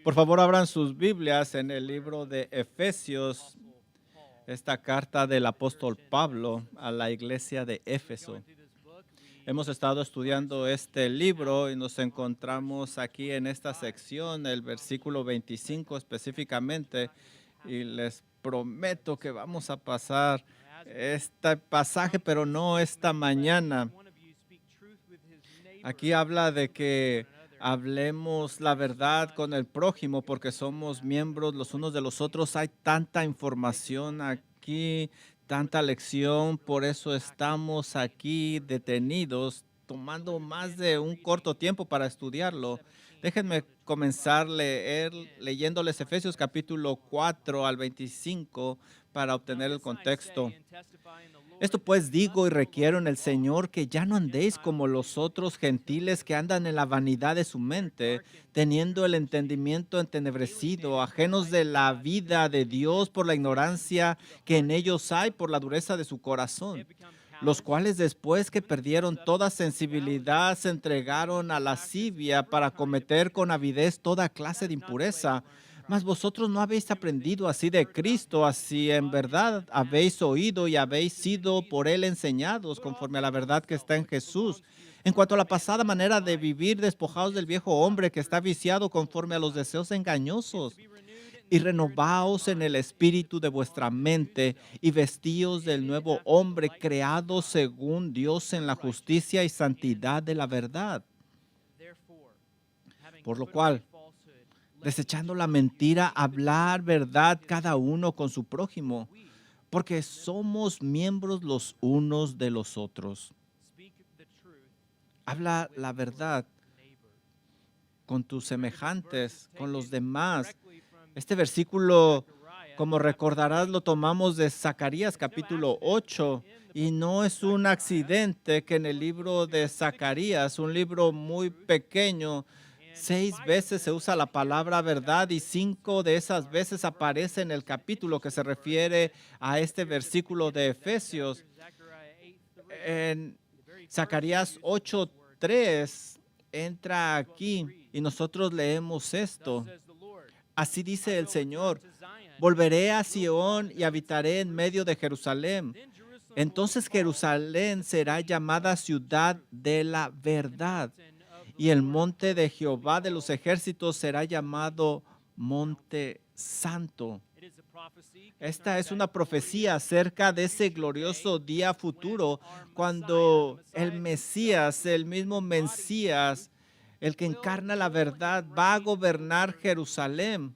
Por favor, abran sus Biblias en el libro de Efesios, esta carta del apóstol Pablo a la iglesia de Éfeso. Hemos estado estudiando este libro y nos encontramos aquí en esta sección, el versículo 25 específicamente, y les prometo que vamos a pasar este pasaje, pero no esta mañana. Aquí habla de que hablemos la verdad con el prójimo porque somos miembros los unos de los otros. Hay tanta información aquí, tanta lección, por eso estamos aquí detenidos, tomando más de un corto tiempo para estudiarlo. Déjenme comenzar leyéndoles Efesios capítulo 4 al 25 para obtener el contexto. Esto pues digo y requiero en el Señor que ya no andéis como los otros gentiles que andan en la vanidad de su mente, teniendo el entendimiento entenebrecido, ajenos de la vida de Dios por la ignorancia que en ellos hay por la dureza de su corazón, los cuales después que perdieron toda sensibilidad se entregaron a lascivia para cometer con avidez toda clase de impureza. Mas vosotros no habéis aprendido así de Cristo, así en verdad habéis oído y habéis sido por Él enseñados conforme a la verdad que está en Jesús. En cuanto a la pasada manera de vivir, despojados del viejo hombre que está viciado conforme a los deseos engañosos, y renovaos en el espíritu de vuestra mente, y vestíos del nuevo hombre creado según Dios en la justicia y santidad de la verdad. Por lo cual, desechando la mentira, hablar verdad cada uno con su prójimo, porque somos miembros los unos de los otros. Habla la verdad con tus semejantes, con los demás. Este versículo, como recordarás, lo tomamos de Zacarías capítulo 8 y no es un accidente que en el libro de Zacarías, un libro muy pequeño, 6 veces se usa la palabra verdad y 5 de esas veces aparece en el capítulo que se refiere a este versículo de Efesios. En Zacarías 8:3 entra aquí y nosotros leemos esto. Así dice el Señor: volveré a Sión y habitaré en medio de Jerusalén. Entonces Jerusalén será llamada ciudad de la verdad, y el monte de Jehová de los ejércitos será llamado monte santo. Esta es una profecía acerca de ese glorioso día futuro, cuando el Mesías, el mismo Mesías, el que encarna la verdad, va a gobernar Jerusalén.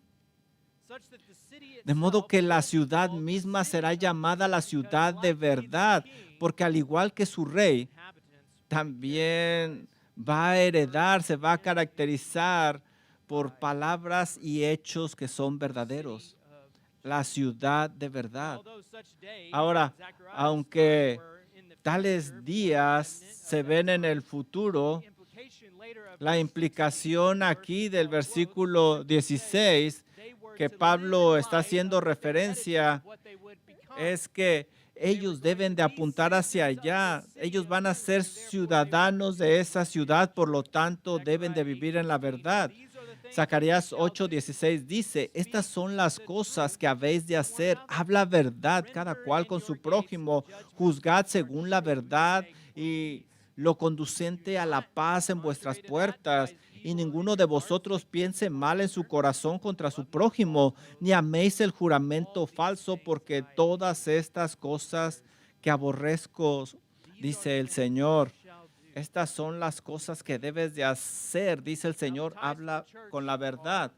De modo que la ciudad misma será llamada la ciudad de verdad, porque al igual que su rey, también va a heredar, se va a caracterizar por palabras y hechos que son verdaderos. La ciudad de verdad. Ahora, aunque tales días se ven en el futuro, la implicación aquí del versículo 16 que Pablo está haciendo referencia es que ellos deben de apuntar hacia allá. Ellos van a ser ciudadanos de esa ciudad, por lo tanto deben de vivir en la verdad. Zacarías 8:16 dice: estas son las cosas que habéis de hacer. Habla verdad cada cual con su prójimo. Juzgad según la verdad y lo conducente a la paz en vuestras puertas. Y ninguno de vosotros piense mal en su corazón contra su prójimo, ni améis el juramento falso, porque todas estas cosas que aborrezco, dice el Señor. Estas son las cosas que debes de hacer, dice el Señor, habla con la verdad.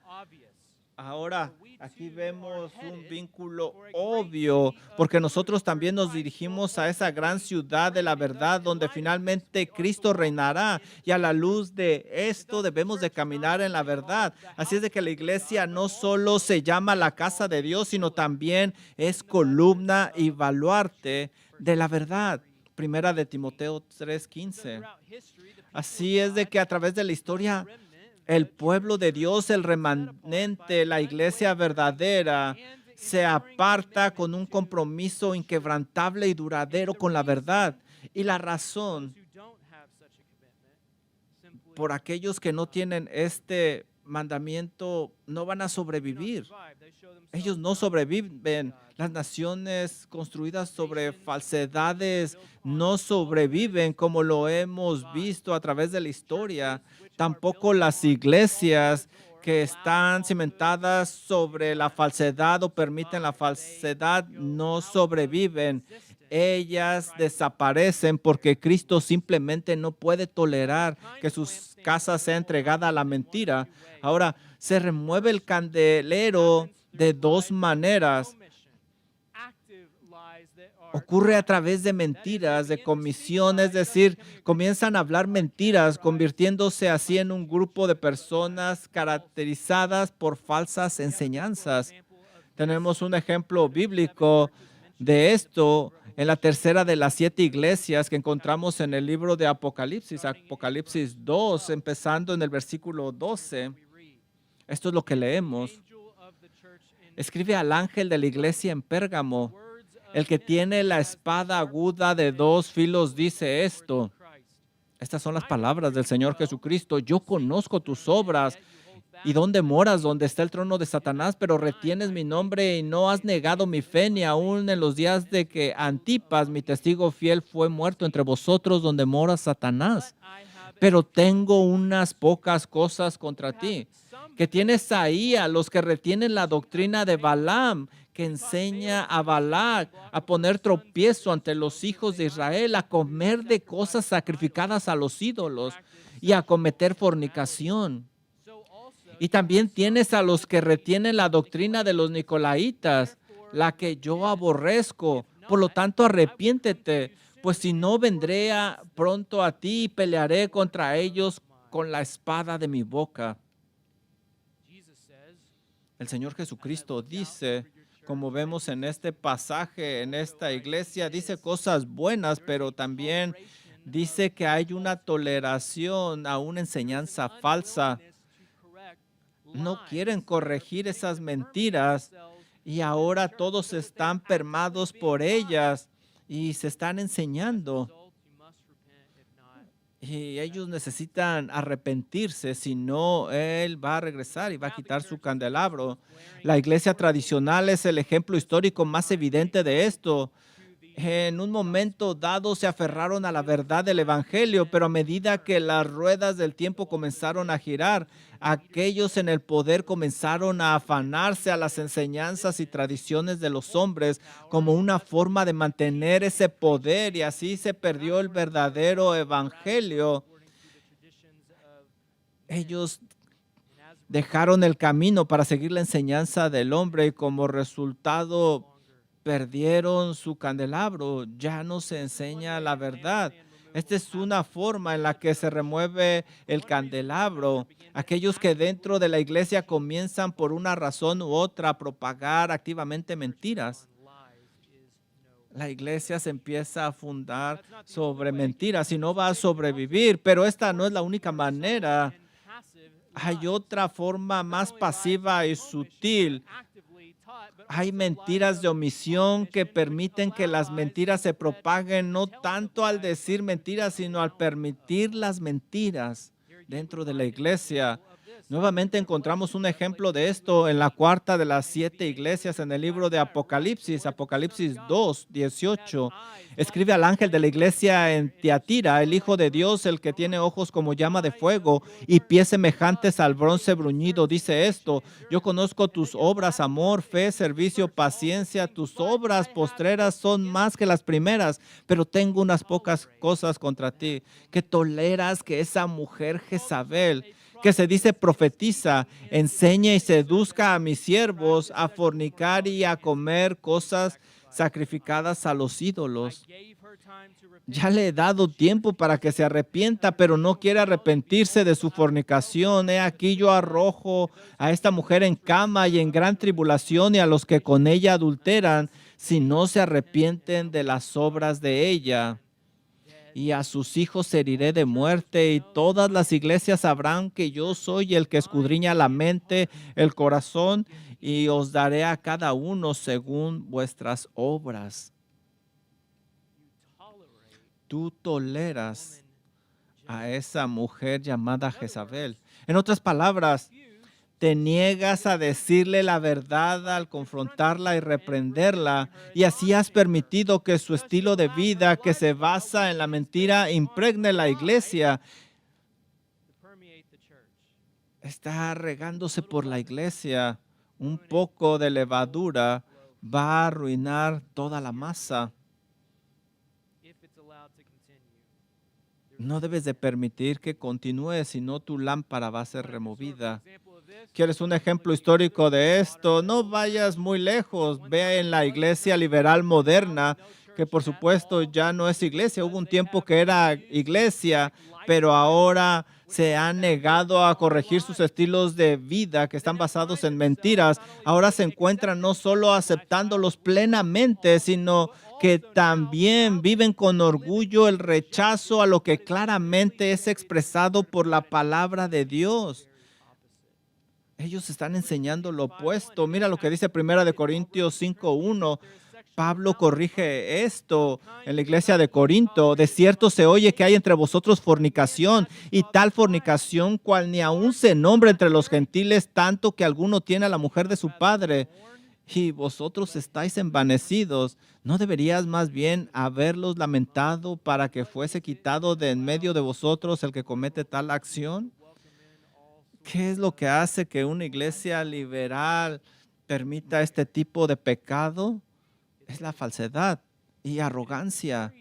Ahora, aquí vemos un vínculo obvio, porque nosotros también nos dirigimos a esa gran ciudad de la verdad, donde finalmente Cristo reinará, y a la luz de esto debemos de caminar en la verdad. Así es de que la iglesia no solo se llama la casa de Dios, sino también es columna y baluarte de la verdad. Primera de Timoteo 3:15. Así es de que a través de la historia, el pueblo de Dios, el remanente, la iglesia verdadera, se aparta con un compromiso inquebrantable y duradero con la verdad. Y la razón por aquellos que no tienen este mandamiento no van a sobrevivir. Ellos no sobreviven. Las naciones construidas sobre falsedades no sobreviven, como lo hemos visto a través de la historia. Tampoco las iglesias que están cimentadas sobre la falsedad o permiten la falsedad no sobreviven. Ellas desaparecen porque Cristo simplemente no puede tolerar que sus casas sea entregada a la mentira. Ahora, se remueve el candelero de dos maneras. Ocurre a través de mentiras, de comisión, es decir, comienzan a hablar mentiras, convirtiéndose así en un grupo de personas caracterizadas por falsas enseñanzas. Tenemos un ejemplo bíblico de esto en la tercera de las 7 iglesias que encontramos en el libro de Apocalipsis, Apocalipsis 2, empezando en el versículo 12. Esto es lo que leemos. Escribe al ángel de la iglesia en Pérgamo: el que tiene la espada aguda de 2 filos dice esto. Estas son las palabras del Señor Jesucristo. Yo conozco tus obras y dónde moras, donde está el trono de Satanás, pero retienes mi nombre y no has negado mi fe, ni aún en los días de que Antipas, mi testigo fiel, fue muerto entre vosotros, donde mora Satanás. Pero tengo unas pocas cosas contra ti, que tienes ahí a los que retienen la doctrina de Balaam, que enseña a Balac a poner tropiezo ante los hijos de Israel, a comer de cosas sacrificadas a los ídolos y a cometer fornicación. Y también tienes a los que retienen la doctrina de los nicolaítas, la que yo aborrezco. Por lo tanto, arrepiéntete, pues si no, vendré pronto a ti y pelearé contra ellos con la espada de mi boca. El Señor Jesucristo dice, como vemos en este pasaje, en esta iglesia, dice cosas buenas, pero también dice que hay una toleración a una enseñanza falsa. No quieren corregir esas mentiras y ahora todos están permeados por ellas y se están enseñando. Y ellos necesitan arrepentirse, si no, Él va a regresar y va a quitar su candelabro. La iglesia tradicional es el ejemplo histórico más evidente de esto. En un momento dado se aferraron a la verdad del evangelio, pero a medida que las ruedas del tiempo comenzaron a girar, aquellos en el poder comenzaron a afanarse a las enseñanzas y tradiciones de los hombres como una forma de mantener ese poder, y así se perdió el verdadero evangelio. Ellos dejaron el camino para seguir la enseñanza del hombre y como resultado perdieron su candelabro. Ya no se enseña la verdad. Esta es una forma en la que se remueve el candelabro. Aquellos que dentro de la iglesia comienzan por una razón u otra a propagar activamente mentiras. La iglesia se empieza a fundar sobre mentiras y no va a sobrevivir, pero esta no es la única manera. Hay otra forma más pasiva y sutil. Hay mentiras de omisión que permiten que las mentiras se propaguen no tanto al decir mentiras, sino al permitir las mentiras dentro de la iglesia. Nuevamente encontramos un ejemplo de esto en la cuarta de las 7 iglesias en el libro de Apocalipsis, Apocalipsis 2, 18. Escribe al ángel de la iglesia en Tiatira: el Hijo de Dios, el que tiene ojos como llama de fuego y pies semejantes al bronce bruñido, dice esto: yo conozco tus obras, amor, fe, servicio, paciencia. Tus obras postreras son más que las primeras, pero tengo unas pocas cosas contra ti, que toleras que esa mujer Jezabel, que se dice profetiza, enseña y seduzca a mis siervos a fornicar y a comer cosas sacrificadas a los ídolos. Ya le he dado tiempo para que se arrepienta, pero no quiere arrepentirse de su fornicación. He aquí yo arrojo a esta mujer en cama y en gran tribulación, y a los que con ella adulteran, si no se arrepienten de las obras de ella. Y a sus hijos heriré de muerte, y todas las iglesias sabrán que yo soy el que escudriña la mente, el corazón, y os daré a cada uno según vuestras obras. Tú toleras a esa mujer llamada Jezabel. En otras palabras, te niegas a decirle la verdad al confrontarla y reprenderla, y así has permitido que su estilo de vida, que se basa en la mentira, impregne la iglesia. Está regándose por la iglesia. Un poco de levadura va a arruinar toda la masa. No debes de permitir que continúe, si no tu lámpara va a ser removida. ¿Quieres un ejemplo histórico de esto? No vayas muy lejos. Ve en la iglesia liberal moderna, que por supuesto ya no es iglesia. Hubo un tiempo que era iglesia, pero ahora se han negado a corregir sus estilos de vida que están basados en mentiras. Ahora se encuentran no solo aceptándolos plenamente, sino que también viven con orgullo el rechazo a lo que claramente es expresado por la palabra de Dios. Ellos están enseñando lo opuesto. Mira lo que dice 1 Corintios 5:1. Pablo corrige esto en la iglesia de Corinto. De cierto se oye que hay entre vosotros fornicación, y tal fornicación cual ni aún se nombra entre los gentiles, tanto que alguno tiene a la mujer de su padre. Y vosotros estáis envanecidos. ¿No deberías más bien haberlos lamentado para que fuese quitado de en medio de vosotros el que comete tal acción? ¿Qué es lo que hace que una iglesia liberal permita este tipo de pecado? Es la falsedad y arrogancia.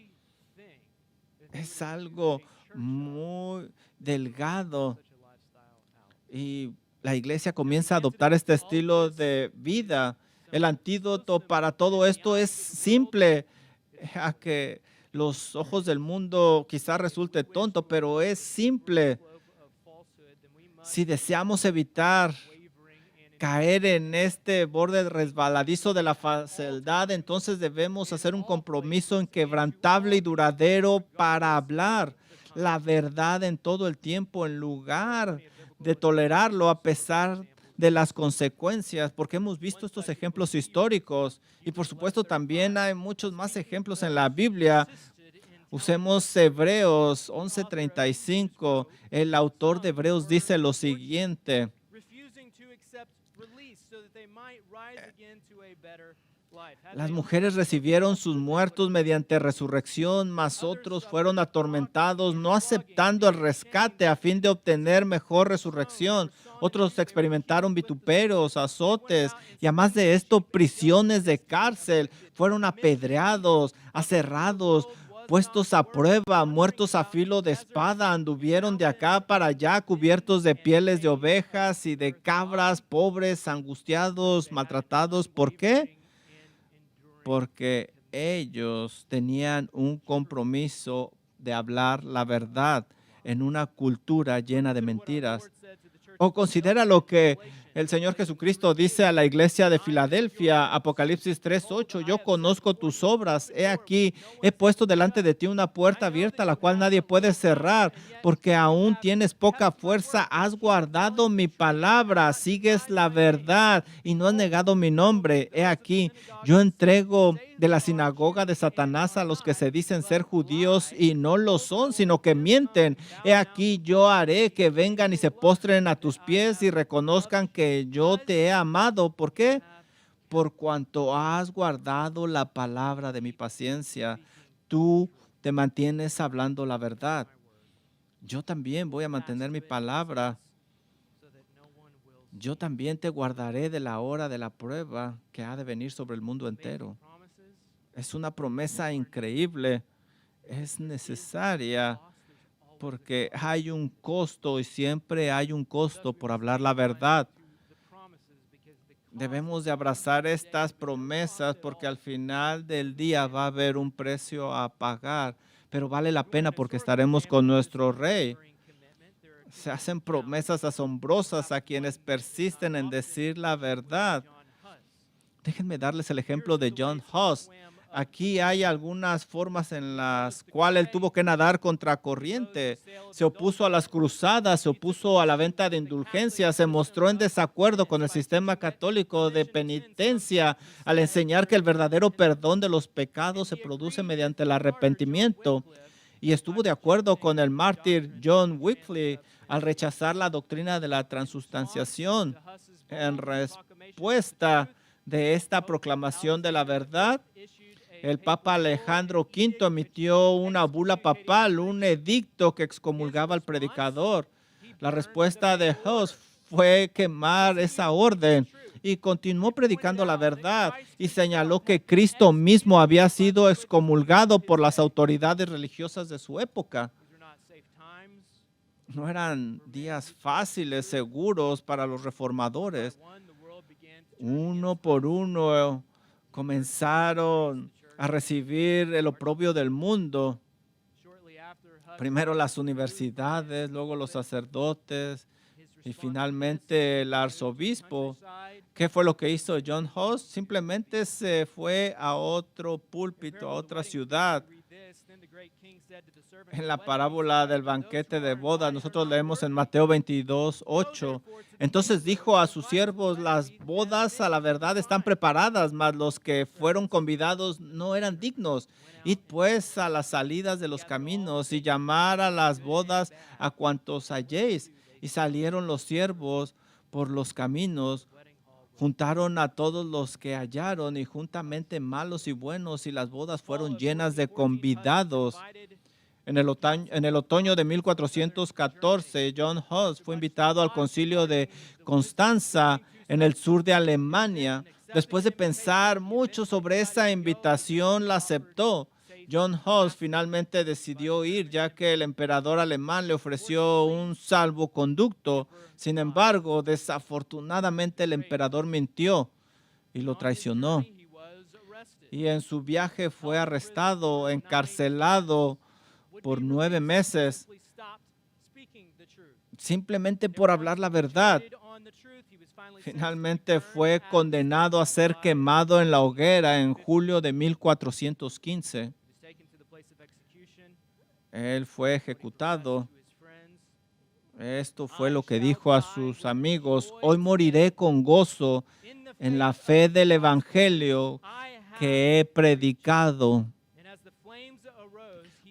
Es algo muy delgado. Y la iglesia comienza a adoptar este estilo de vida. El antídoto para todo esto es simple, a que los ojos del mundo quizás resulte tonto, pero es simple. Si deseamos evitar caer en este borde resbaladizo de la falsedad, entonces debemos hacer un compromiso inquebrantable y duradero para hablar la verdad en todo el tiempo, en lugar de tolerarlo a pesar de las consecuencias, porque hemos visto estos ejemplos históricos y por supuesto también hay muchos más ejemplos en la Biblia. Usemos Hebreos 11:35. El autor de Hebreos dice lo siguiente: las mujeres recibieron sus muertos mediante resurrección, mas otros fueron atormentados, no aceptando el rescate a fin de obtener mejor resurrección. Otros experimentaron vituperios, azotes y además de esto, prisiones de cárcel. Fueron apedreados, aserrados, puestos a prueba, muertos a filo de espada, anduvieron de acá para allá, cubiertos de pieles de ovejas y de cabras, pobres, angustiados, maltratados. ¿Por qué? Porque ellos tenían un compromiso de hablar la verdad en una cultura llena de mentiras. O considera lo que el Señor Jesucristo dice a la iglesia de Filadelfia, Apocalipsis 3:8. Yo conozco tus obras. He aquí, he puesto delante de ti una puerta abierta, la cual nadie puede cerrar, porque aún tienes poca fuerza. Has guardado mi palabra, sigues la verdad y no has negado mi nombre. He aquí, yo entrego de la sinagoga de Satanás a los que se dicen ser judíos y no lo son, sino que mienten. He aquí, yo haré que vengan y se postren a tus pies y reconozcan que yo te he amado. ¿Por qué? Por cuanto has guardado la palabra de mi paciencia. Tú te mantienes hablando la verdad. Yo también voy a mantener mi palabra. Yo también te guardaré de la hora de la prueba que ha de venir sobre el mundo entero. Es una promesa increíble. Es necesaria porque hay un costo y siempre hay un costo por hablar la verdad. Debemos de abrazar estas promesas porque al final del día va a haber un precio a pagar, pero vale la pena porque estaremos con nuestro Rey. Se hacen promesas asombrosas a quienes persisten en decir la verdad. Déjenme darles el ejemplo de John Huss. Aquí hay algunas formas en las cuales él tuvo que nadar contra corriente. Se opuso a las cruzadas, se opuso a la venta de indulgencias, se mostró en desacuerdo con el sistema católico de penitencia al enseñar que el verdadero perdón de los pecados se produce mediante el arrepentimiento. Y estuvo de acuerdo con el mártir John Wycliffe al rechazar la doctrina de la transustanciación. En respuesta de esta proclamación de la verdad, el Papa Alejandro V emitió una bula papal, un edicto que excomulgaba al predicador. La respuesta de Hus fue quemar esa orden y continuó predicando la verdad y señaló que Cristo mismo había sido excomulgado por las autoridades religiosas de su época. No eran días fáciles, seguros para los reformadores. Uno por uno comenzaron a recibir el oprobio del mundo. Primero las universidades, luego los sacerdotes y finalmente el arzobispo. ¿Qué fue lo que hizo John Hus? Simplemente se fue a otro púlpito, a otra ciudad. En la parábola del banquete de bodas, nosotros leemos en Mateo 22:8. Entonces dijo a sus siervos: las bodas a la verdad están preparadas, mas los que fueron convidados no eran dignos. Id pues a las salidas de los caminos y llamar a las bodas a cuantos halléis. Y salieron los siervos por los caminos, juntaron a todos los que hallaron, y juntamente malos y buenos, y las bodas fueron llenas de convidados. En el otoño de 1414, John Hus fue invitado al concilio de Constanza en el sur de Alemania. Después de pensar mucho sobre esa invitación, la aceptó. John Hus finalmente decidió ir, ya que el emperador alemán le ofreció un salvoconducto. Sin embargo, desafortunadamente el emperador mintió y lo traicionó. Y en su viaje fue arrestado, encarcelado por 9 meses, simplemente por hablar la verdad. Finalmente fue condenado a ser quemado en la hoguera en julio de 1415. Él fue ejecutado. Esto fue lo que dijo a sus amigos: hoy moriré con gozo en la fe del evangelio que he predicado.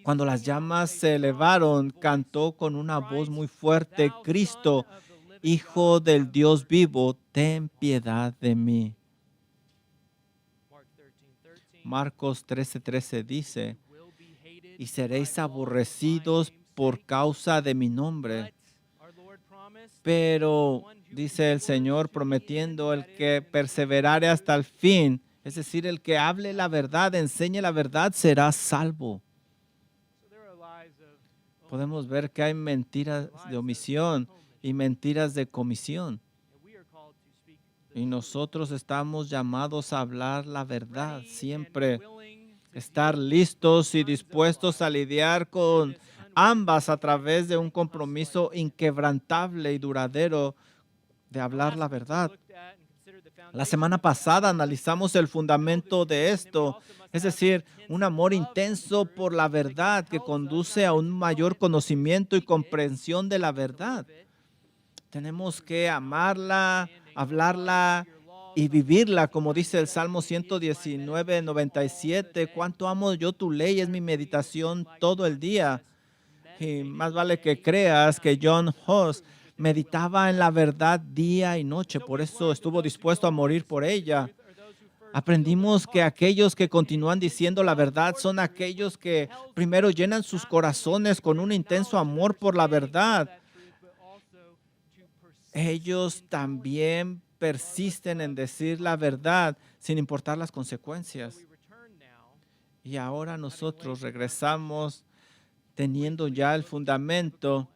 Cuando las llamas se elevaron, cantó con una voz muy fuerte: Cristo, Hijo del Dios vivo, ten piedad de mí. Marcos 13:13 dice: y seréis aborrecidos por causa de mi nombre. Pero, dice el Señor, prometiendo: el que perseverare hasta el fin, es decir, el que hable la verdad, enseñe la verdad, será salvo. Podemos ver que hay mentiras de omisión y mentiras de comisión. Y nosotros estamos llamados a hablar la verdad siempre. Estar listos y dispuestos a lidiar con ambas a través de un compromiso inquebrantable y duradero de hablar la verdad. La semana pasada analizamos el fundamento de esto, es decir, un amor intenso por la verdad que conduce a un mayor conocimiento y comprensión de la verdad. Tenemos que amarla, hablarla y vivirla, como dice el Salmo 119:97. Cuánto amo yo tu ley, es mi meditación todo el día. Y más vale que creas que John Hus meditaba en la verdad día y noche, por eso estuvo dispuesto a morir por ella. Aprendimos que aquellos que continúan diciendo la verdad son aquellos que primero llenan sus corazones con un intenso amor por la verdad. Ellos también persisten en decir la verdad sin importar las consecuencias. Y ahora nosotros regresamos teniendo ya el fundamento,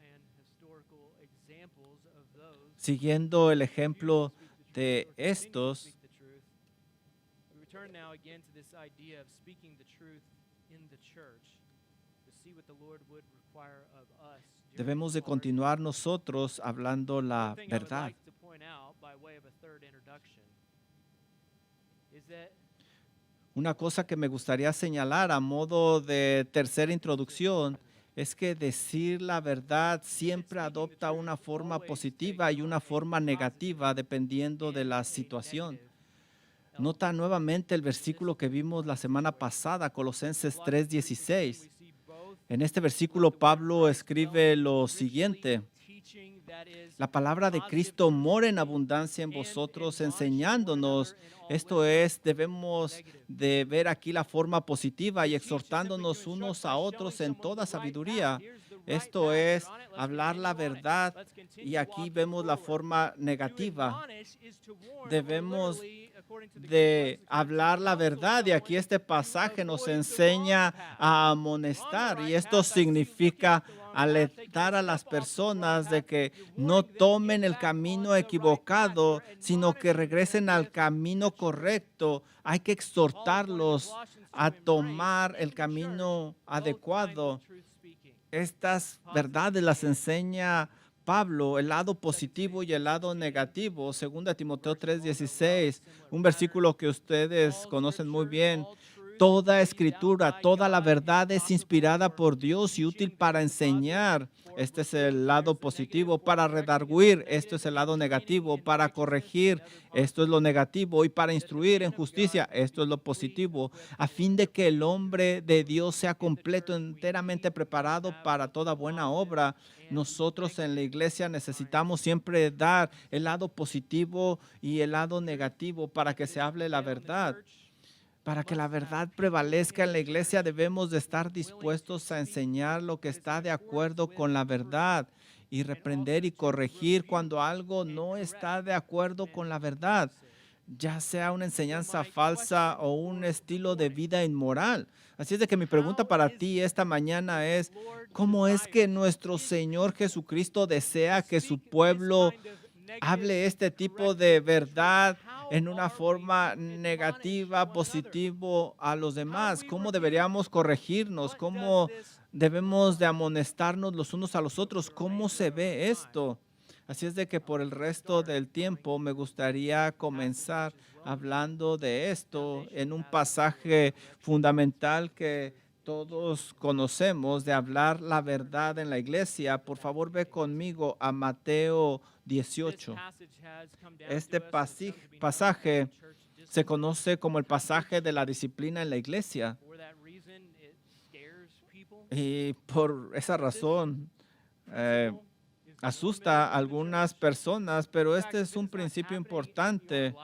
siguiendo el ejemplo de estos. Debemos de continuar nosotros hablando la verdad. Una cosa que me gustaría señalar a modo de tercera introducción es que decir la verdad siempre adopta una forma positiva y una forma negativa dependiendo de la situación. Nota nuevamente el versículo que vimos la semana pasada, Colosenses 3:16. En este versículo Pablo escribe lo siguiente: La palabra de Cristo mora en abundancia en vosotros, enseñándonos. Esto es, debemos de ver aquí la forma positiva y exhortándonos unos a otros en toda sabiduría. Esto es, hablar la verdad, y aquí vemos la forma negativa. Debemos de hablar la verdad, y aquí este pasaje nos enseña a amonestar, y esto significa alertar a las personas de que no tomen el camino equivocado, sino que regresen al camino correcto. Hay que exhortarlos a tomar el camino adecuado. Estas verdades las enseña Pablo, el lado positivo y el lado negativo. 2 Timoteo 3:16, un versículo que ustedes conocen muy bien. Toda escritura, toda la verdad es inspirada por Dios y útil para enseñar. Este es el lado positivo. Para redarguir, esto es el lado negativo. Para corregir, esto es lo negativo. Y para instruir en justicia, esto es lo positivo. A fin de que el hombre de Dios sea completo, enteramente preparado para toda buena obra. Nosotros en la iglesia necesitamos siempre dar el lado positivo y el lado negativo para que se hable la verdad. Para que la verdad prevalezca en la iglesia, debemos de estar dispuestos a enseñar lo que está de acuerdo con la verdad y reprender y corregir cuando algo no está de acuerdo con la verdad, ya sea una enseñanza falsa o un estilo de vida inmoral. Así es de que mi pregunta para ti esta mañana es, ¿cómo es que nuestro Señor Jesucristo desea que su pueblo hable este tipo de verdad en una forma negativa, positivo a los demás? ¿Cómo deberíamos corregirnos? ¿Cómo debemos de amonestarnos los unos a los otros? ¿Cómo se ve esto? Así es de que por el resto del tiempo me gustaría comenzar hablando de esto en un pasaje fundamental que todos conocemos, de hablar la verdad en la iglesia. Por favor, ve conmigo a Mateo 18. Este pasaje se conoce como el pasaje de la disciplina en la iglesia. Y por esa razón asusta a algunas personas, pero este es un principio importante.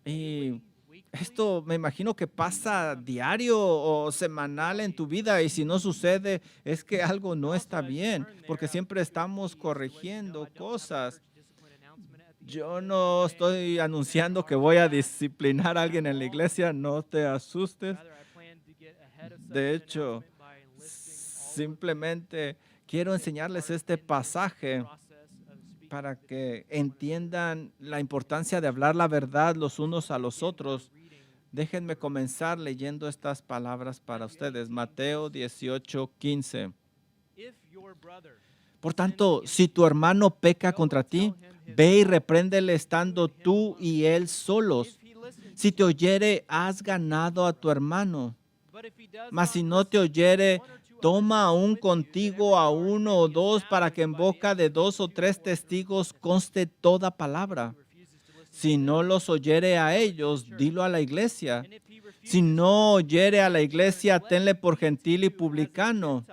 Y esto me imagino que pasa diario o semanal en tu vida, y si no sucede es que algo no está bien, porque siempre estamos corrigiendo cosas. Yo no estoy anunciando que voy a disciplinar a alguien en la iglesia, no te asustes. De hecho, simplemente quiero enseñarles este pasaje para que entiendan la importancia de hablar la verdad los unos a los otros. Déjenme comenzar leyendo estas palabras para ustedes. Mateo 18:15. Por tanto, si tu hermano peca contra ti, ve y repréndele estando tú y él solos. Si te oyere, has ganado a tu hermano. Mas si no te oyere, toma aún contigo a uno o dos, para que en boca de 2 o 3 testigos conste toda palabra. Si no los oyere a ellos, dilo a la iglesia. Si no oyere a la iglesia, tenle por gentil y publicano.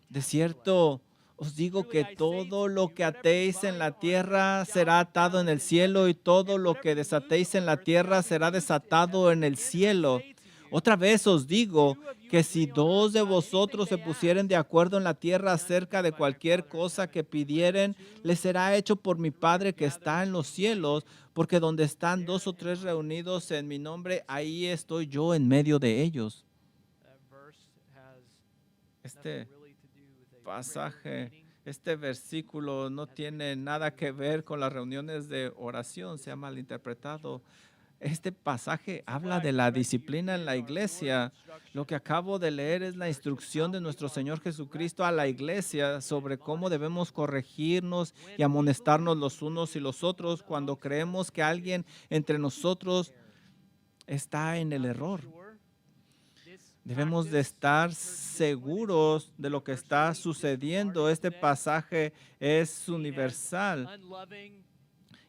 De cierto, os digo que todo lo que atéis en la tierra será atado en el cielo, y todo lo que desatéis en la tierra será desatado en el cielo. Otra vez os digo que si 2 de vosotros se pusieren de acuerdo en la tierra acerca de cualquier cosa que pidieren, les será hecho por mi Padre que está en los cielos, porque donde están 2 o 3 reunidos en mi nombre, ahí estoy yo en medio de ellos. Este pasaje, este versículo no tiene nada que ver con las reuniones de oración, se ha malinterpretado. Este pasaje habla de la disciplina en la iglesia. Lo que acabo de leer es la instrucción de nuestro Señor Jesucristo a la iglesia sobre cómo debemos corregirnos y amonestarnos los unos y los otros cuando creemos que alguien entre nosotros está en el error. Debemos de estar seguros de lo que está sucediendo. Este pasaje es universal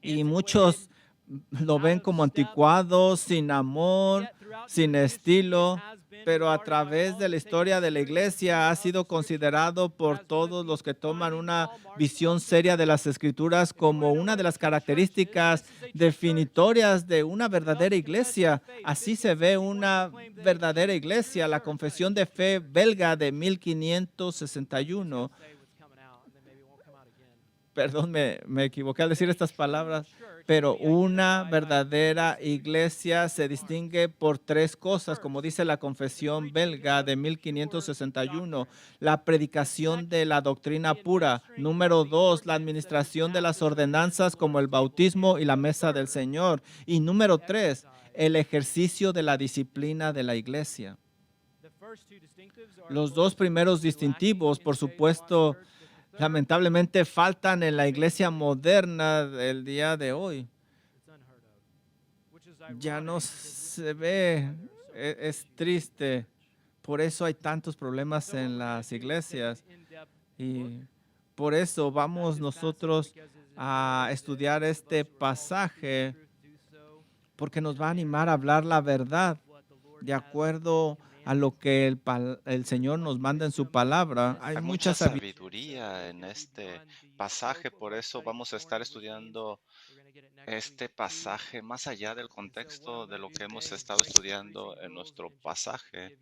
y muchos lo ven como anticuado, sin amor, sin estilo, pero a través de la historia de la iglesia ha sido considerado por todos los que toman una visión seria de las escrituras como una de las características definitorias de una verdadera iglesia. Así se ve una verdadera iglesia, la Confesión de Fe belga de 1561. Perdón, me equivoqué al decir estas palabras, pero una verdadera iglesia se distingue por tres cosas, como dice la Confesión belga de 1561: la predicación de la doctrina pura; número dos, la administración de las ordenanzas como el bautismo y la mesa del Señor; y número tres, el ejercicio de la disciplina de la iglesia. Los dos primeros distintivos, por supuesto, lamentablemente faltan en la iglesia moderna del día de hoy. Ya no se ve, es triste. Por eso hay tantos problemas en las iglesias y por eso vamos nosotros a estudiar este pasaje, porque nos va a animar a hablar la verdad de acuerdo a lo que el Señor nos manda en su palabra. Hay Hay mucha mucha sabiduría. sabiduría en este pasaje, por eso vamos a estar estudiando este pasaje más allá del contexto de lo que hemos estado estudiando en nuestro pasaje.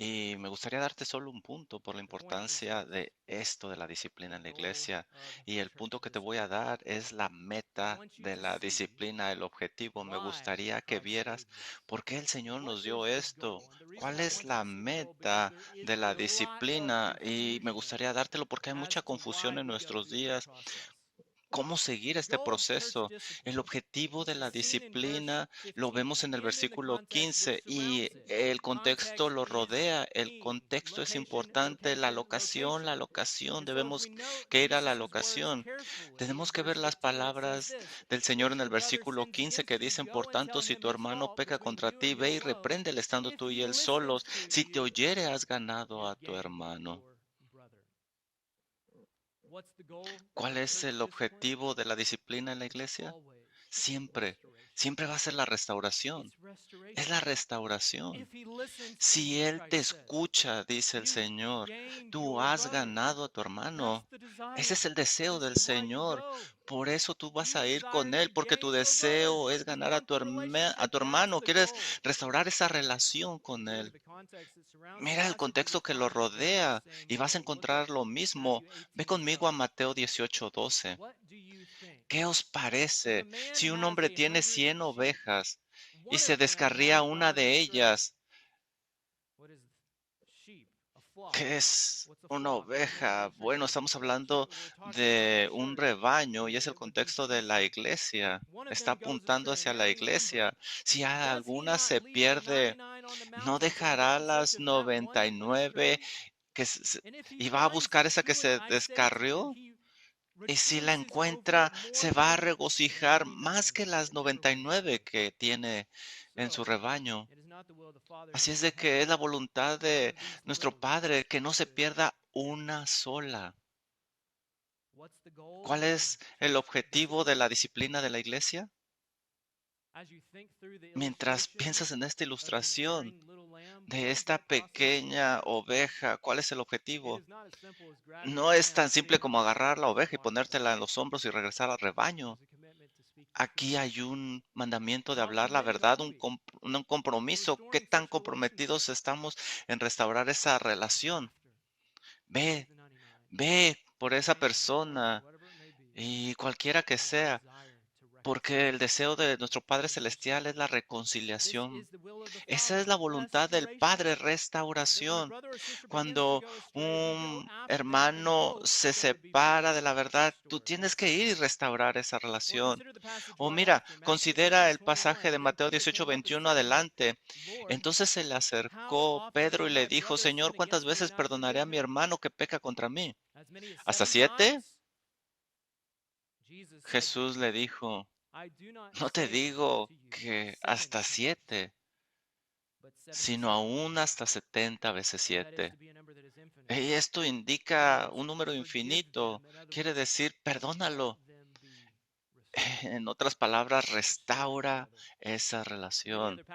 Y me gustaría darte solo un punto por la importancia de esto de la disciplina en la iglesia. Y el punto que te voy a dar es la meta de la disciplina, el objetivo. Me gustaría que vieras por qué el Señor nos dio esto. ¿Cuál es la meta de la disciplina? Y me gustaría dártelo porque hay mucha confusión en nuestros días. ¿Cómo seguir este proceso? El objetivo de la disciplina lo vemos en el versículo 15 y el contexto lo rodea. El contexto es importante, la locación, debemos que ir a la locación. Tenemos que ver las palabras del Señor en el versículo 15 que dicen, por tanto, si tu hermano peca contra ti, ve y repréndele estando tú y él solos. Si te oyere, has ganado a tu hermano. ¿Cuál es el objetivo de la disciplina en la iglesia? Siempre, siempre va a ser la restauración. Es la restauración. Si Él te escucha, dice el Señor, tú has ganado a tu hermano. Ese es el deseo del Señor. Por eso tú vas a ir con Él, porque tu deseo es ganar a a tu hermano. Quieres restaurar esa relación con Él. Mira el contexto que lo rodea y vas a encontrar lo mismo. Ve conmigo a Mateo 18:12. ¿Qué os parece si un hombre tiene 100 ovejas y se descarría una de ellas? ¿Qué es una oveja? Bueno, estamos hablando de un rebaño y es el contexto de la iglesia. Está apuntando hacia la iglesia. Si alguna se pierde, no dejará las 99 que y va a buscar esa que se descarrió. Y si la encuentra, se va a regocijar más que las 99 que tiene en su rebaño. Así es de que es la voluntad de nuestro Padre que no se pierda una sola. ¿Cuál es el objetivo de la disciplina de la iglesia? Mientras piensas en esta ilustración de esta pequeña oveja, ¿cuál es el objetivo? No es tan simple como agarrar la oveja y ponértela en los hombros y regresar al rebaño. Aquí hay un mandamiento de hablar la verdad, un compromiso. ¿Qué tan comprometidos estamos en restaurar esa relación? Ve, ve por esa persona y cualquiera que sea, porque el deseo de nuestro Padre Celestial es la reconciliación. Esa es la voluntad del Padre, restauración. Cuando un hermano se separa de la verdad, tú tienes que ir y restaurar esa relación. O mira, considera el pasaje de Mateo 18:21 adelante. Entonces se le acercó Pedro y le dijo, Señor, ¿cuántas veces perdonaré a mi hermano que peca contra mí? ¿Hasta 7? Jesús le dijo, no te digo que hasta 7, sino aún hasta 70 veces 7. Y esto indica un número infinito. Quiere decir, perdónalo. En otras palabras, restaura esa relación.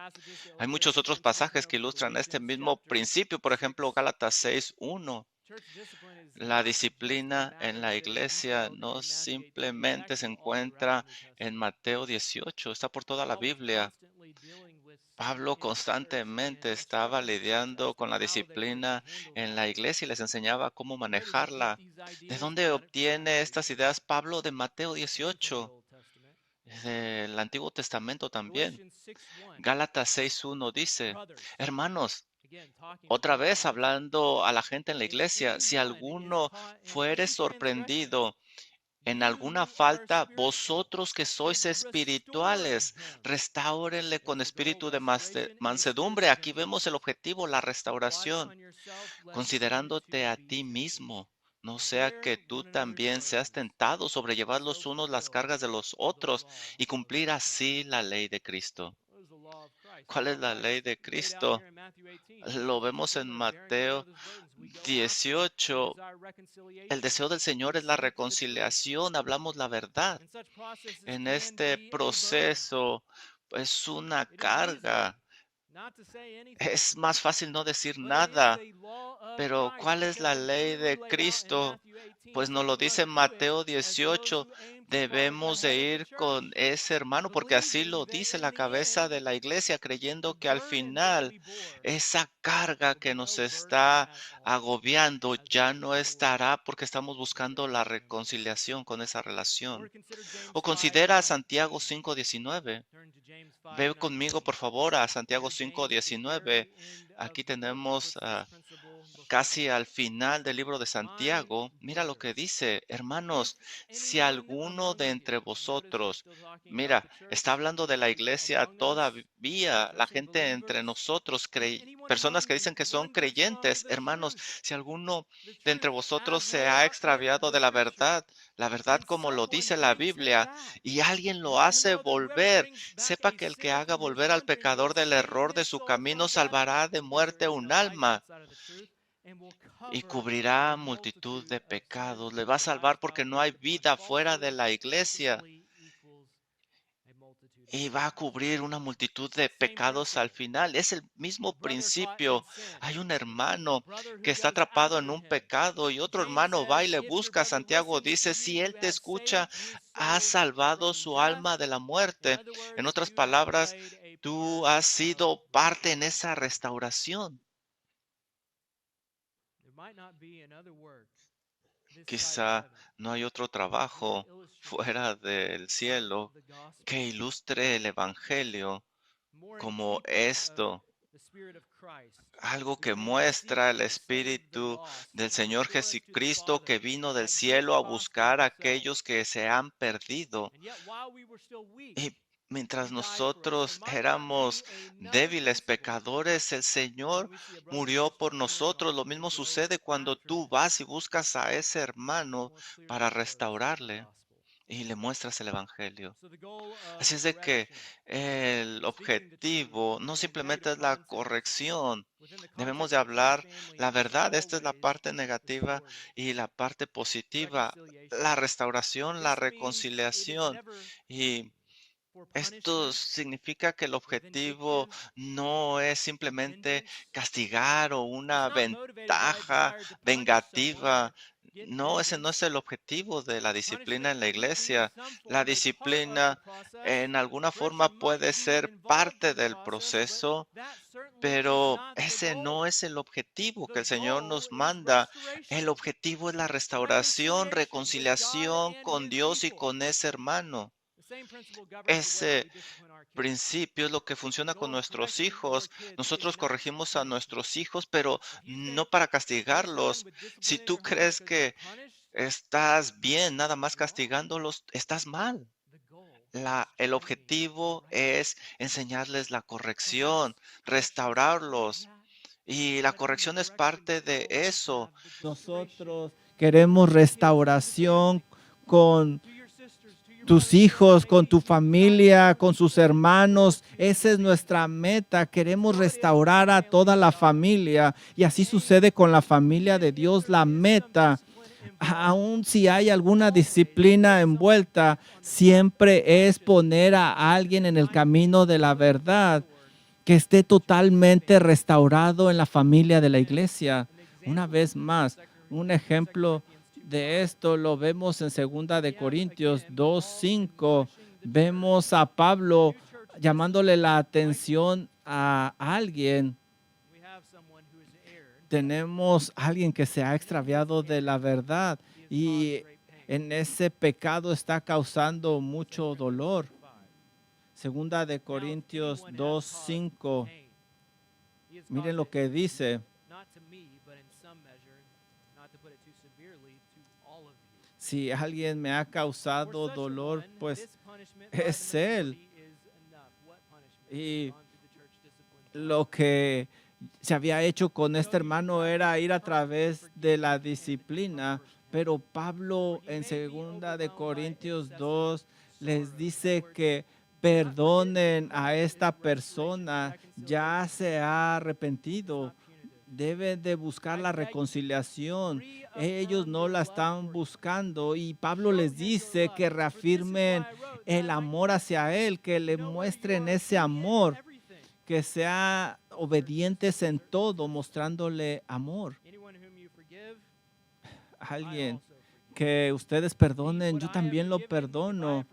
Hay muchos otros pasajes que ilustran este mismo principio. Por ejemplo, Gálatas 6:1. La disciplina en la iglesia no simplemente se encuentra en Mateo 18, está por toda la Biblia. Pablo constantemente estaba lidiando con la disciplina en la iglesia y les enseñaba cómo manejarla. ¿De dónde obtiene estas ideas Pablo? De Mateo 18, del Antiguo Testamento también. Gálatas 6:1 dice, hermanos, otra vez hablando a la gente en la iglesia, si alguno fuere sorprendido en alguna falta, vosotros que sois espirituales, restáurenle con espíritu de mansedumbre. Aquí vemos el objetivo, la restauración, considerándote a ti mismo. No sea que tú también seas tentado sobrellevar los unos las cargas de los otros y cumplir así la ley de Cristo. ¿Cuál es la ley de Cristo? Lo vemos en Mateo 18. El deseo del Señor es la reconciliación, hablamos la verdad. En este proceso es una carga. Es más fácil no decir nada, pero ¿cuál es la ley de Cristo? Pues nos lo dice Mateo 18, debemos de ir con ese hermano, porque así lo dice la cabeza de la iglesia, creyendo que al final esa carga que nos está agobiando ya no estará porque estamos buscando la reconciliación con esa relación. O considera a Santiago 5:19. Ve conmigo, por favor, a Santiago 5:19. Aquí tenemos casi al final del libro de Santiago. Mira lo que dice, hermanos, si alguno de entre vosotros, mira, está hablando de la iglesia todavía, la gente entre nosotros, personas que dicen que son creyentes, hermanos, si alguno de entre vosotros se ha extraviado de la verdad como lo dice la Biblia, y alguien lo hace volver, sepa que el que haga volver al pecador del error de su camino salvará de muerte un alma y cubrirá multitud de pecados. Le va a salvar porque no hay vida fuera de la iglesia y va a cubrir una multitud de pecados al final. Es el mismo principio. Hay un hermano que está atrapado en un pecado y otro hermano va y le busca. Santiago dice, si él te escucha, has salvado su alma de la muerte. En otras palabras, tú has sido parte en esa restauración. Quizá no hay otro trabajo fuera del cielo que ilustre el Evangelio como esto, algo que muestra el Espíritu del Señor Jesucristo que vino del cielo a buscar a aquellos que se han perdido. Y mientras nosotros éramos débiles pecadores, el Señor murió por nosotros. Lo mismo sucede cuando tú vas y buscas a ese hermano para restaurarle y le muestras el Evangelio. Así es de que el objetivo no simplemente es la corrección. Debemos de hablar la verdad. Esta es la parte negativa y la parte positiva. La restauración, la reconciliación. Y esto significa que el objetivo no es simplemente castigar o una ventaja vengativa. No, ese no es el objetivo de la disciplina en la iglesia. La disciplina en alguna forma puede ser parte del proceso, pero ese no es el objetivo que el Señor nos manda. El objetivo es la restauración, reconciliación con Dios y con ese hermano. Ese principio es lo que funciona con nuestros hijos. Nosotros corregimos a nuestros hijos, pero no para castigarlos. Si tú crees que estás bien nada más castigándolos, estás mal. El objetivo es enseñarles la corrección, restaurarlos. Y la corrección es parte de eso. Nosotros queremos restauración con tus hijos, con tu familia, con sus hermanos. Esa es nuestra meta. Queremos restaurar a toda la familia. Y así sucede con la familia de Dios. La meta aun si hay alguna disciplina envuelta, siempre es poner a alguien en el camino de la verdad, que esté totalmente restaurado en la familia de la iglesia. Una vez más, un ejemplo de esto lo vemos en 2 Corintios 2:5. Vemos a Pablo llamándole la atención a alguien. Tenemos a alguien que se ha extraviado de la verdad y en ese pecado está causando mucho dolor. 2 Corintios 2:5. Miren lo que dice. Si alguien me ha causado dolor, pues es él. Y lo que se había hecho con este hermano era ir a través de la disciplina, pero Pablo en 2 Corintios 2 les dice que perdonen a esta persona, ya se ha arrepentido, deben de buscar la reconciliación. Ellos no la están buscando y Pablo les dice que reafirmen el amor hacia él, que le muestren ese amor, que sean obedientes en todo, mostrándole amor. Alguien que ustedes perdonen, yo también lo perdono.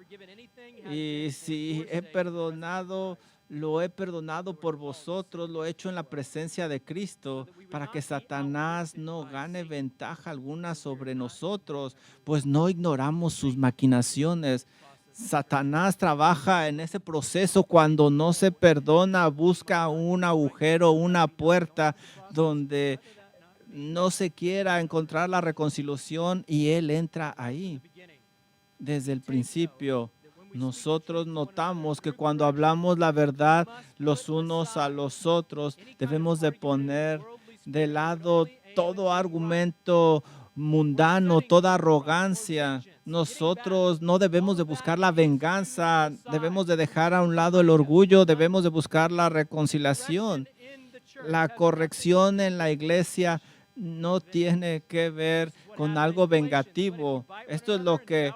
Y si he perdonado, lo he perdonado por vosotros, lo he hecho en la presencia de Cristo, para que Satanás no gane ventaja alguna sobre nosotros, pues no ignoramos sus maquinaciones. Satanás trabaja en ese proceso cuando no se perdona, busca un agujero, una puerta donde no se quiera encontrar la reconciliación y él entra ahí. Desde el principio, nosotros notamos que cuando hablamos la verdad los unos a los otros, debemos de poner de lado todo argumento mundano, toda arrogancia. Nosotros no debemos de buscar la venganza, debemos de dejar a un lado el orgullo, debemos de buscar la reconciliación. La corrección en la iglesia no tiene que ver con algo vengativo. Esto es lo que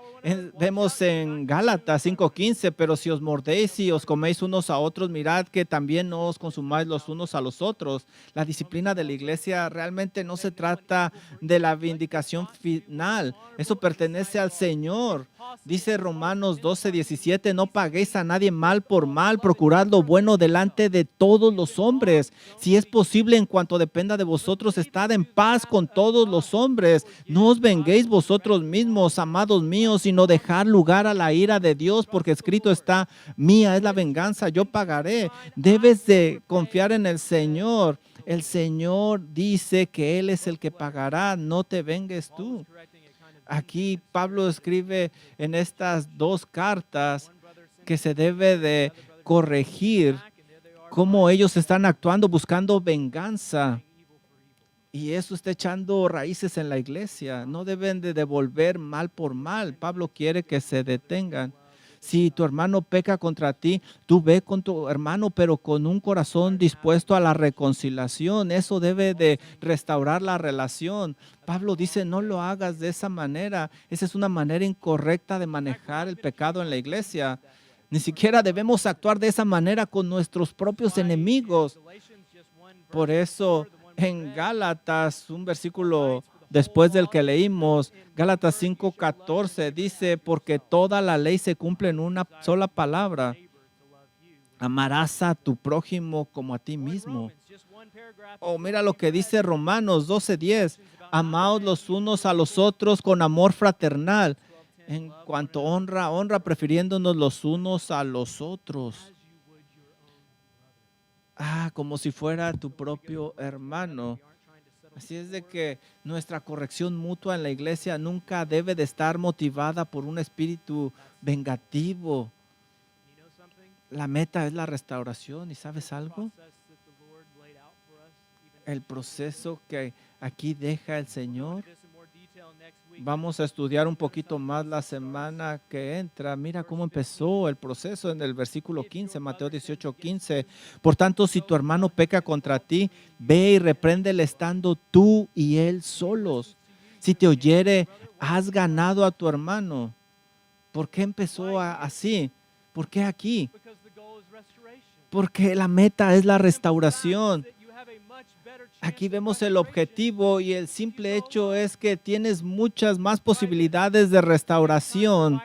vemos en Gálatas 5:15, pero si os mordéis y os coméis unos a otros, mirad que también no os consumáis los unos a los otros. La disciplina de la iglesia realmente no se trata de la vindicación final. Eso pertenece al Señor. Dice Romanos 12:17, no paguéis a nadie mal por mal, procurad lo bueno delante de todos los hombres. Si es posible, en cuanto dependa de vosotros, estad en paz con todos los hombres. No os venguéis vosotros mismos, amados míos, sino dejar lugar a la ira de Dios, porque escrito está, mía es la venganza, yo pagaré. Debes de confiar en el Señor. El Señor dice que Él es el que pagará, no te vengues tú. Aquí Pablo escribe en estas 2 cartas que se debe de corregir cómo ellos están actuando, buscando venganza. Y eso está echando raíces en la iglesia. No deben de devolver mal por mal. Pablo quiere que se detengan. Si tu hermano peca contra ti, tú ve con tu hermano, pero con un corazón dispuesto a la reconciliación. Eso debe de restaurar la relación. Pablo dice, no lo hagas de esa manera. Esa es una manera incorrecta de manejar el pecado en la iglesia. Ni siquiera debemos actuar de esa manera con nuestros propios enemigos. Por eso, en Gálatas, un versículo después del que leímos, Gálatas 5:14 dice, porque toda la ley se cumple en una sola palabra. Amarás a tu prójimo como a ti mismo. O mira lo que dice Romanos 12:10. Amaos los unos a los otros con amor fraternal. En cuanto honra, honra prefiriéndonos los unos a los otros. Como si fuera tu propio hermano. Así es de que nuestra corrección mutua en la iglesia nunca debe de estar motivada por un espíritu vengativo. La meta es la restauración. ¿Y sabes algo? El proceso que aquí deja el Señor. Vamos a estudiar un poquito más la semana que entra. Mira cómo empezó el proceso en el versículo 15, Mateo 18:15. Por tanto, si tu hermano peca contra ti, ve y repréndele estando tú y él solos. Si te oyere, has ganado a tu hermano. ¿Por qué empezó así? ¿Por qué aquí? Porque la meta es la restauración. Aquí vemos el objetivo y el simple hecho es que tienes muchas más posibilidades de restauración.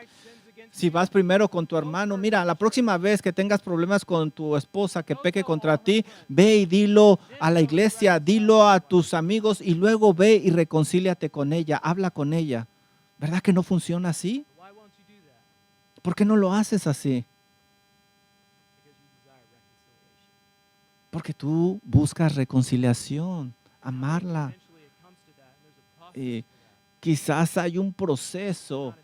Si vas primero con tu hermano, mira, la próxima vez que tengas problemas con tu esposa que peque contra ti, ve y dilo a la iglesia, dilo a tus amigos y luego ve y reconcíliate con ella, habla con ella. ¿Verdad que no funciona así? ¿Por qué no lo haces así? Porque tú buscas reconciliación, amarla. Y quizás hay un proceso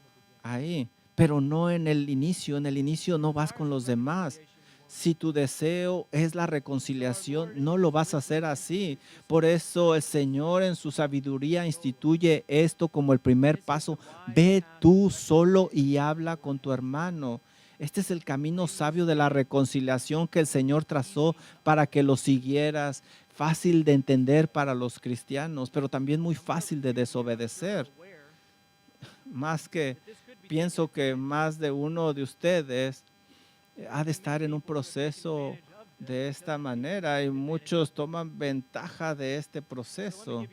ahí, pero no en el inicio. En el inicio no vas con los demás. Si tu deseo es la reconciliación, no lo vas a hacer así. Por eso el Señor en su sabiduría instituye esto como el primer paso. Ve tú solo y habla con tu hermano. Este es el camino sabio de la reconciliación que el Señor trazó para que lo siguieras. Fácil de entender para los cristianos, pero también muy fácil de desobedecer. Más que pienso que más de uno de ustedes ha de estar en un proceso de esta manera y muchos toman ventaja de este proceso.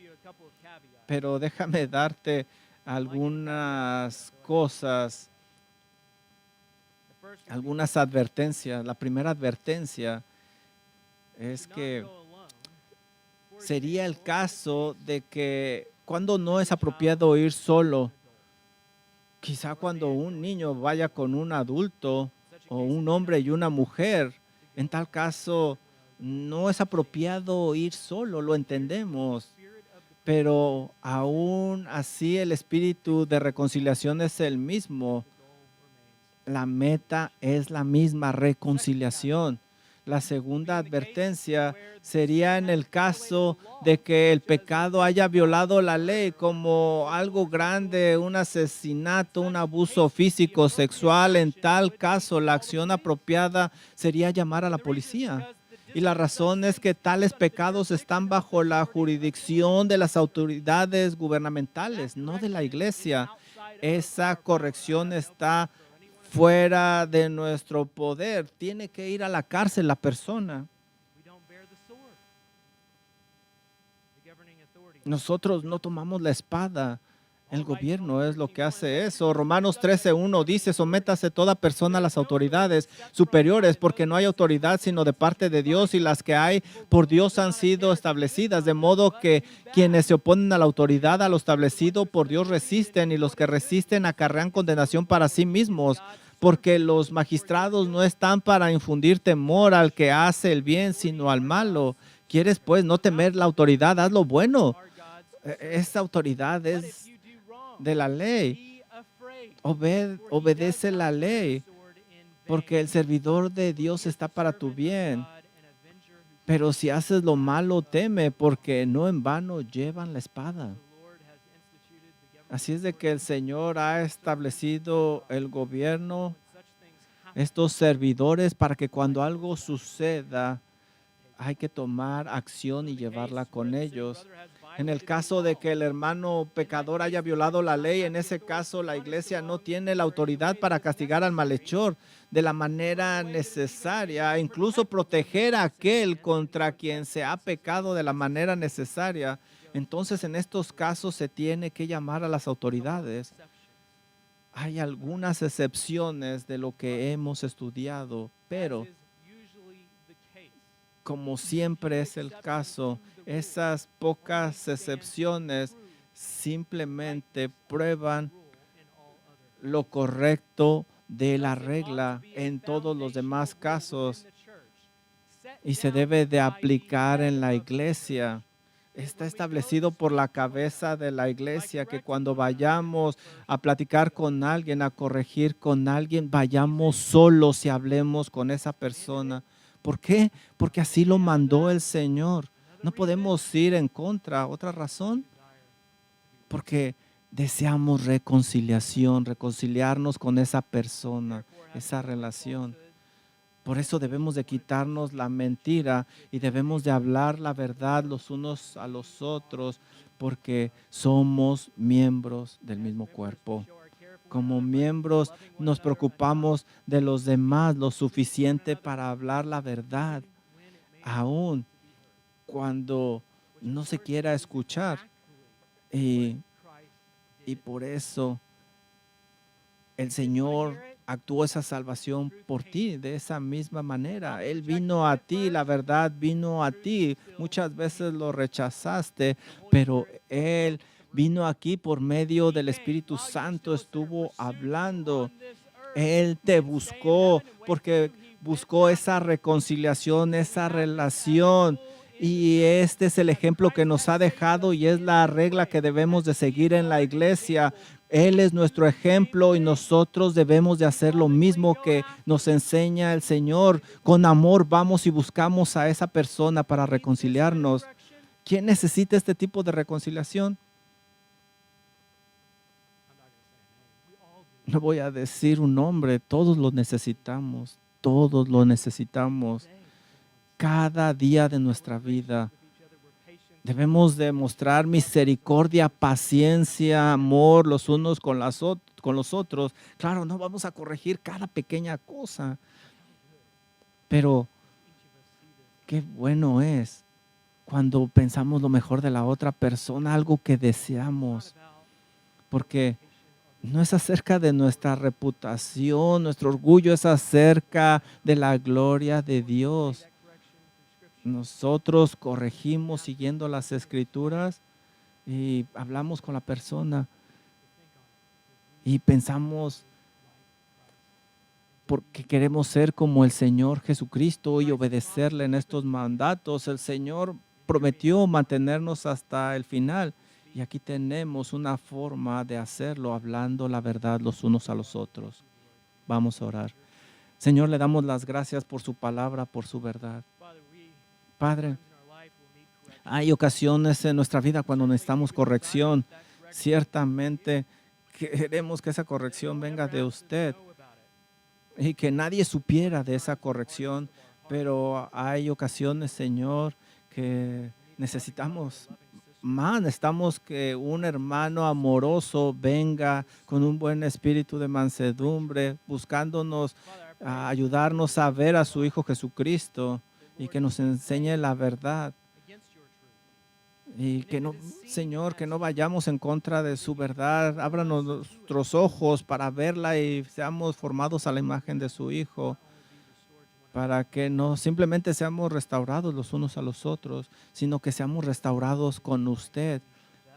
Pero déjame darte algunas cosas, algunas advertencias. La primera advertencia es que sería el caso de que cuando no es apropiado ir solo, quizá cuando un niño vaya con un adulto o un hombre y una mujer, en tal caso no es apropiado ir solo, lo entendemos, pero aún así el espíritu de reconciliación es el mismo. La meta es la misma, reconciliación. La segunda advertencia sería en el caso de que el pecado haya violado la ley como algo grande, un asesinato, un abuso físico, sexual. En tal caso, la acción apropiada sería llamar a la policía. Y la razón es que tales pecados están bajo la jurisdicción de las autoridades gubernamentales, no de la iglesia. Esa corrección está fuera de nuestro poder. Tiene que ir a la cárcel la persona. Nosotros no tomamos la espada. El gobierno es lo que hace eso. Romanos 13:1 dice, sométase toda persona a las autoridades superiores, porque no hay autoridad sino de parte de Dios y las que hay por Dios han sido establecidas, de modo que quienes se oponen a la autoridad, a lo establecido por Dios resisten y los que resisten acarrean condenación para sí mismos. Porque los magistrados no están para infundir temor al que hace el bien, sino al malo. ¿Quieres pues no temer la autoridad? Haz lo bueno. Esa autoridad es de la ley. Obedece la ley, porque el servidor de Dios está para tu bien. Pero si haces lo malo, teme, porque no en vano llevan la espada. Así es de que el Señor ha establecido el gobierno, estos servidores, para que cuando algo suceda, hay que tomar acción y llevarla con ellos. En el caso de que el hermano pecador haya violado la ley, en ese caso la iglesia no tiene la autoridad para castigar al malhechor de la manera necesaria, incluso proteger a aquel contra quien se ha pecado de la manera necesaria. Entonces, en estos casos se tiene que llamar a las autoridades. Hay algunas excepciones de lo que hemos estudiado, pero como siempre es el caso, esas pocas excepciones simplemente prueban lo correcto de la regla en todos los demás casos y se debe de aplicar en la iglesia. Está establecido por la cabeza de la iglesia que cuando vayamos a platicar con alguien, a corregir con alguien, vayamos solos y hablemos con esa persona. ¿Por qué? Porque así lo mandó el Señor. No podemos ir en contra. ¿Otra razón? Porque deseamos reconciliación, reconciliarnos con esa persona, esa relación. Por eso debemos de quitarnos la mentira y debemos de hablar la verdad los unos a los otros, porque somos miembros del mismo cuerpo. Como miembros nos preocupamos de los demás lo suficiente para hablar la verdad, aun cuando no se quiera escuchar. Y, y por eso el Señor actuó esa salvación por ti de esa misma manera. Él vino a ti, la verdad vino a ti. Muchas veces lo rechazaste, pero Él vino aquí por medio del Espíritu Santo, estuvo hablando. Él te buscó porque buscó esa reconciliación, esa relación. Y este es el ejemplo que nos ha dejado y es la regla que debemos de seguir en la iglesia. Él es nuestro ejemplo y nosotros debemos de hacer lo mismo que nos enseña el Señor. Con amor vamos y buscamos a esa persona para reconciliarnos. ¿Quién necesita este tipo de reconciliación? No voy a decir un nombre, todos lo necesitamos, todos lo necesitamos. Cada día de nuestra vida debemos demostrar misericordia, paciencia, amor los unos con los otros. Claro, no vamos a corregir cada pequeña cosa, pero qué bueno es cuando pensamos lo mejor de la otra persona, algo que deseamos, porque no es acerca de nuestra reputación, nuestro orgullo, es acerca de la gloria de Dios. Nosotros corregimos siguiendo las escrituras y hablamos con la persona y pensamos porque queremos ser como el Señor Jesucristo y obedecerle en estos mandatos. El Señor prometió mantenernos hasta el final. Y aquí tenemos una forma de hacerlo, hablando la verdad los unos a los otros. Vamos a orar. Señor, le damos las gracias por su palabra, por su verdad. Padre, hay ocasiones en nuestra vida cuando necesitamos corrección. Ciertamente queremos que esa corrección venga de usted y que nadie supiera de esa corrección, pero hay ocasiones, Señor, que necesitamos más, necesitamos que un hermano amoroso venga con un buen espíritu de mansedumbre, buscándonos a ayudarnos a ver a su Hijo Jesucristo y que nos enseñe la verdad. Y que no, Señor, que no vayamos en contra de su verdad. Ábranos nuestros ojos para verla y seamos formados a la imagen de su Hijo, para que no simplemente seamos restaurados los unos a los otros, sino que seamos restaurados con usted,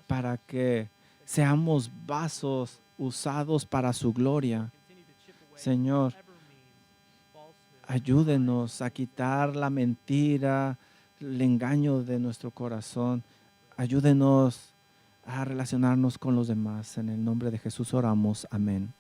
para que seamos vasos usados para su gloria. Señor, ayúdenos a quitar la mentira, el engaño de nuestro corazón. Ayúdenos a relacionarnos con los demás. En el nombre de Jesús oramos. Amén.